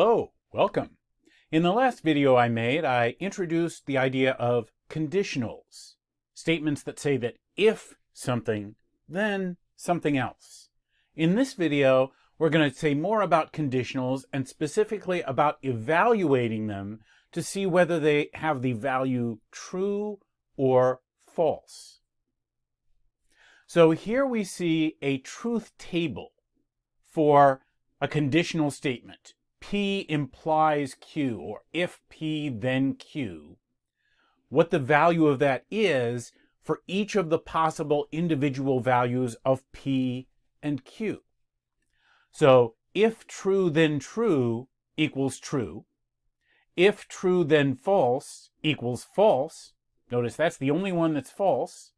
Hello, welcome. In the last video I made, I introduced the idea of conditionals, statements that say that if something, then something else. In this video, we're going to say more about conditionals and specifically about evaluating them to see whether they have the value true or false. So here we see a truth table for a conditional statement. P implies Q, or if P then Q, what the value of that is for each of the possible individual values of P and Q. So if true then true equals true. If true then false equals false. Notice that's the only one that's false.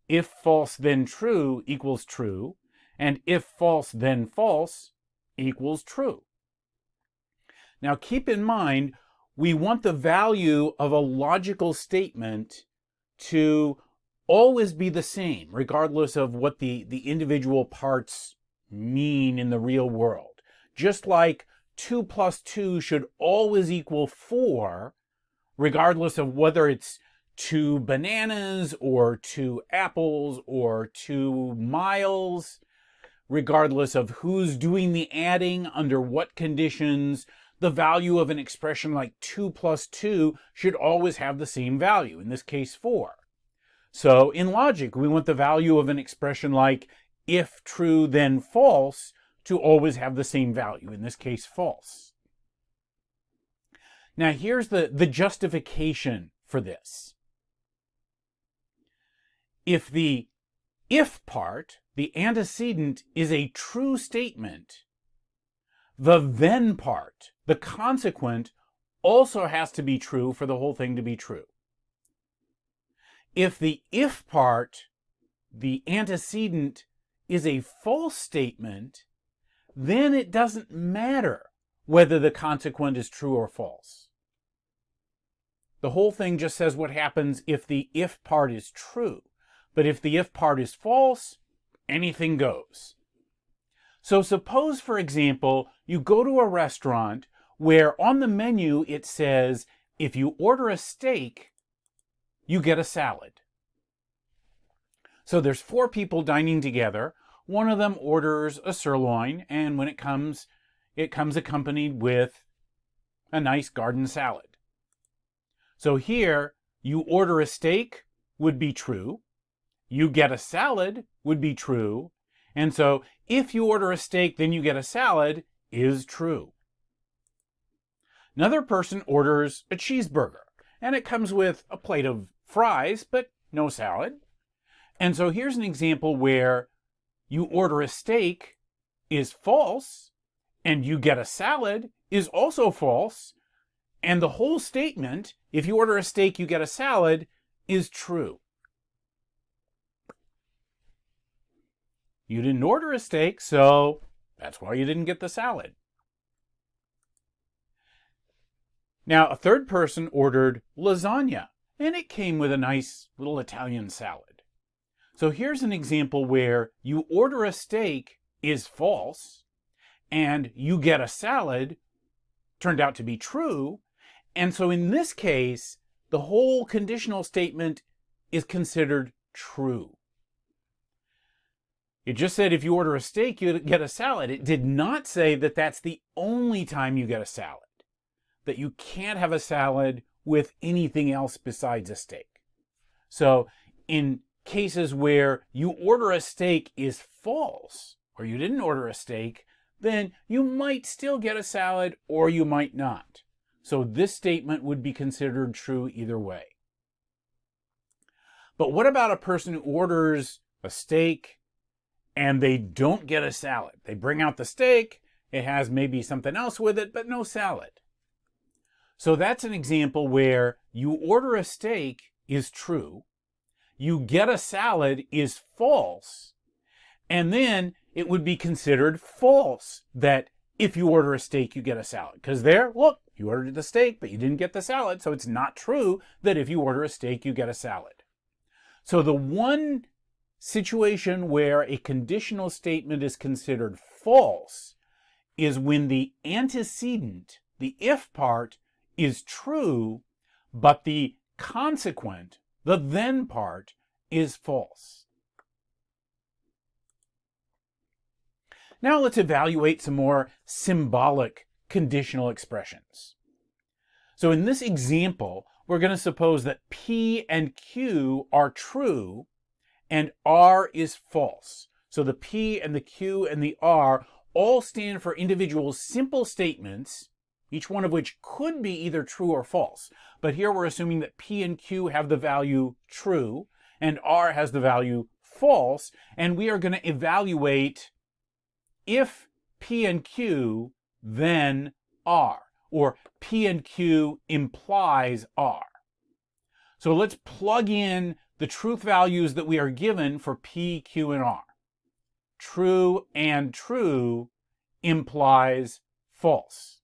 If false then true equals true. And if false then false equals true. Now keep in mind, we want the value of a logical statement to always be the same, regardless of what the individual parts mean in the real world. Just like 2 plus 2 should always equal 4, regardless of whether it's 2 bananas or 2 apples or 2 miles, regardless of who's doing the adding, under what conditions. The value of an expression like 2 plus 2 should always have the same value, in this case 4. So in logic, we want the value of an expression like if true then false to always have the same value, in this case false. Now here's the justification for this. If the if part, the antecedent, is a true statement, the then part, the consequent, also has to be true for the whole thing to be true. If the if part, the antecedent, is a false statement, then it doesn't matter whether the consequent is true or false. The whole thing just says what happens if the if part is true. But if the if part is false, anything goes. So suppose, for example, you go to a restaurant where on the menu it says, if you order a steak, you get a salad. So there's 4 people dining together. One of them orders a sirloin, and when it comes accompanied with a nice garden salad. So here, you order a steak would be true. You get a salad would be true. And so if you order a steak, then you get a salad is true. Another person orders a cheeseburger, and it comes with a plate of fries, but no salad. And so here's an example where you order a steak is false, and you get a salad is also false, and the whole statement, if you order a steak, you get a salad, is true. You didn't order a steak, so that's why you didn't get the salad. Now, a third person ordered lasagna, and it came with a nice little Italian salad. So here's an example where you order a steak is false, and you get a salad turned out to be true. And so in this case, the whole conditional statement is considered true. It just said if you order a steak, you get a salad. It did not say that that's the only time you get a salad, that you can't have a salad with anything else besides a steak. So in cases where you order a steak is false, or you didn't order a steak, then you might still get a salad or you might not. So this statement would be considered true either way. But what about a person who orders a steak and they don't get a salad? They bring out the steak, it has maybe something else with it, but no salad. So that's an example where you order a steak is true, you get a salad is false, and then it would be considered false that if you order a steak, you get a salad. Because there, look, you ordered the steak, but you didn't get the salad, so it's not true that if you order a steak, you get a salad. So the one situation where a conditional statement is considered false is when the antecedent, the if part, is true, but the consequent, the then part, is false. Now let's evaluate some more symbolic conditional expressions. So in this example, we're going to suppose that P and Q are true and R is false. So the P and the Q and the R all stand for individual simple statements, each one of which could be either true or false. But here we're assuming that P and Q have the value true and R has the value false, and we are going to evaluate if P and Q, then R, or P and Q implies R. So let's plug in the truth values that we are given for P, Q, and R. True and true implies false.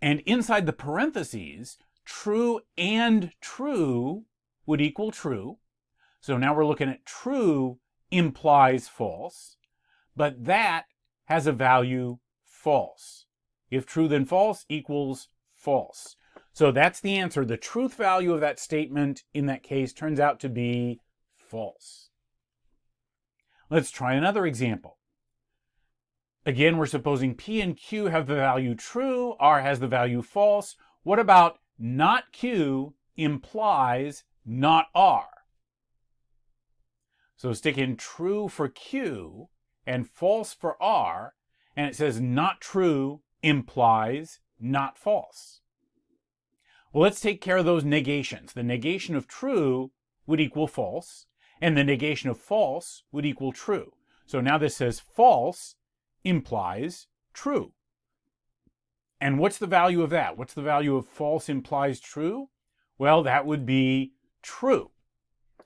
And inside the parentheses, true and true would equal true. So now we're looking at true implies false, but that has a value false. If true then false equals false. So that's the answer. The truth value of that statement in that case turns out to be false. Let's try another example. Again, we're supposing P and Q have the value true, R has the value false. What about not Q implies not R? So stick in true for Q and false for R, and it says not true implies not false. Well, let's take care of those negations. The negation of true would equal false, and the negation of false would equal true. So now this says false implies true. And what's the value of that? What's the value of false implies true? Well, that would be true.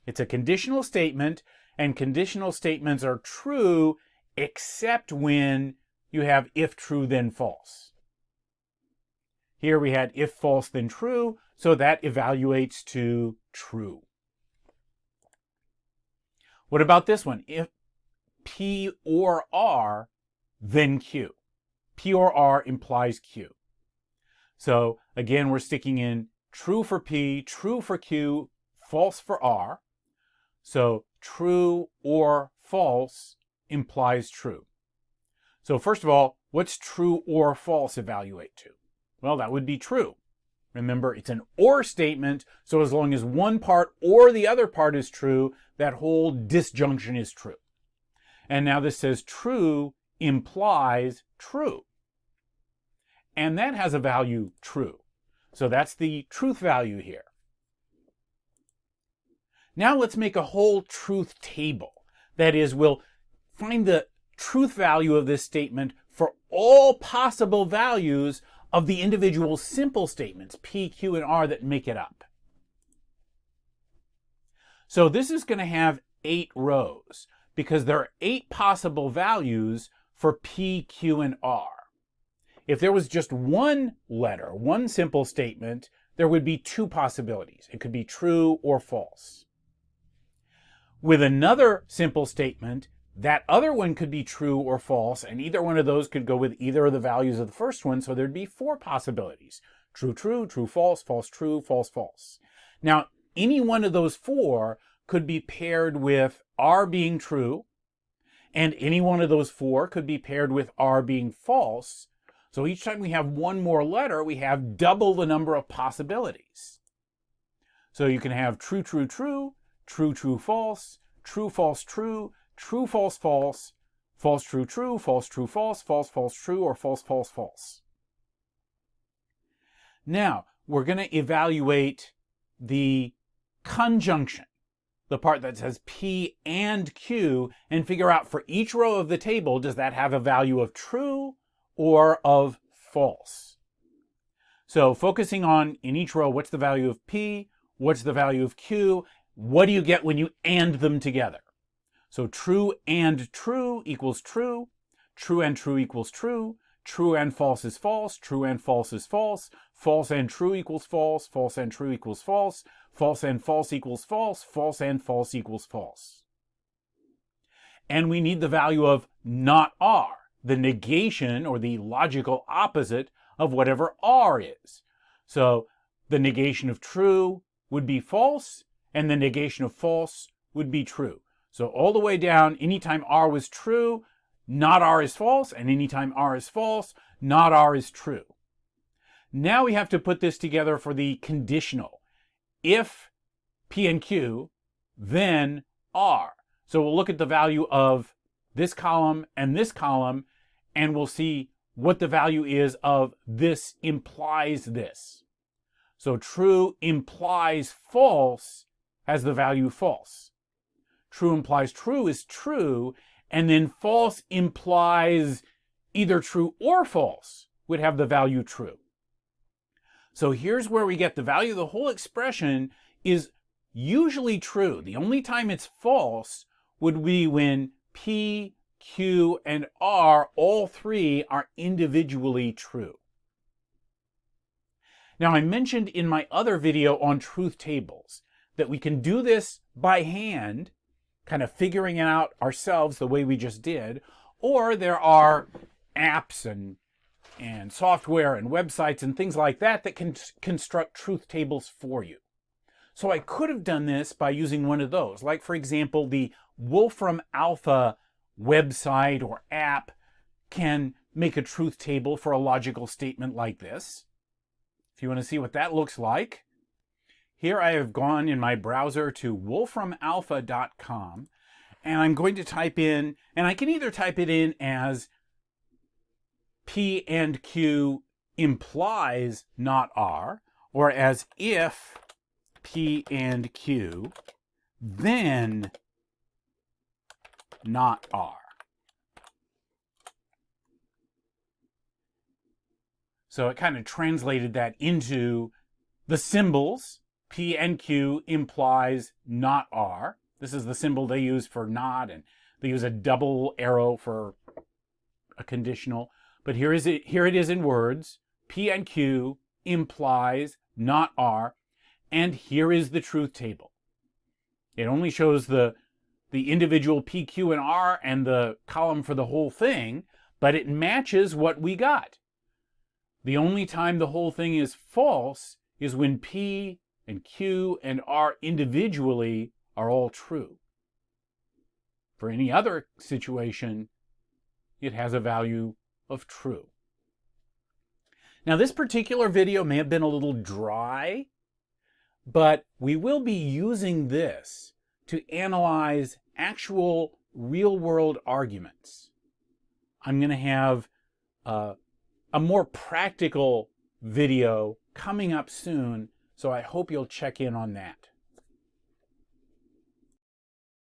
It's a conditional statement, and conditional statements are true except when you have if true then false. Here we had if false then true, so that evaluates to true. What about this one? If P or R, then Q. P or R implies Q. So again, we're sticking in true for P, true for Q, false for R. So true or false implies true. So first of all, what's true or false evaluate to? Well, that would be true. Remember, it's an or statement, so as long as one part or the other part is true, that whole disjunction is true. And now this says true implies true. And that has a value true. So that's the truth value here. Now let's make a whole truth table. That is, we'll find the truth value of this statement for all possible values of the individual simple statements, P, Q, and R, that make it up. So this is going to have 8 rows because there are 8 possible values for P, Q, and R. If there was just one letter, one simple statement, there would be 2 possibilities. It could be true or false. With another simple statement, that other one could be true or false, and either one of those could go with either of the values of the first one, so there'd be 4 possibilities. True, true, true, false, false, true, false, false. Now, any one of those 4 could be paired with R being true, and any one of those 4 could be paired with R being false. So each time we have one more letter, we have double the number of possibilities. So you can have true, true, true, true, true, false, true, false, true, true, false, false, false, true, true, false, true, false, false, false, true, or false, false, false. Now, we're going to evaluate the conjunction, the part that says P and Q, and figure out for each row of the table, does that have a value of true or of false? So focusing on, in each row, what's the value of P, what's the value of Q, what do you get when you AND them together? So true and true equals true, true and true equals true, true and false is false, true and false is false, false and true equals false, false and true equals false, false and false equals false, false and false equals false. And we need the value of not R. the negation or the logical opposite of whatever R is. So the negation of true would be false, and the negation of false would be true. So all the way down, anytime R was true, not R is false, and anytime R is false, not R is true. Now we have to put this together for the conditional. If P and Q, then R. So we'll look at the value of this column, and we'll see what the value is of this implies this. So true implies false has the value false. True implies true is true, and then false implies either true or false would have the value true. So here's where we get the value of the whole expression is usually true. The only time it's false would be when P, Q, and R, all three, are individually true. Now, I mentioned in my other video on truth tables that we can do this by hand, kind of figuring it out ourselves the way we just did, or there are apps and software and websites and things like that that can construct truth tables for you. So I could have done this by using one of those, like, for example, the Wolfram Alpha website or app can make a truth table for a logical statement like this. If you want to see what that looks like, here I have gone in my browser to wolframalpha.com, and I'm going to type in, and I can either type it in as P and Q implies not R, or as if P and Q, then not R. So it kind of translated that into the symbols. P and Q implies not R. This is the symbol they use for not, and they use a double arrow for a conditional. But here it is in words. P and Q implies not R. And here is the truth table. It only shows the individual P, Q, and R and the column for the whole thing, but it matches what we got. The only time the whole thing is false is when P and Q and R individually are all true. For any other situation, it has a value of true. Now, this particular video may have been a little dry, but we will be using this to analyze actual real-world arguments. I'm going to have a more practical video coming up soon, so I hope you'll check in on that.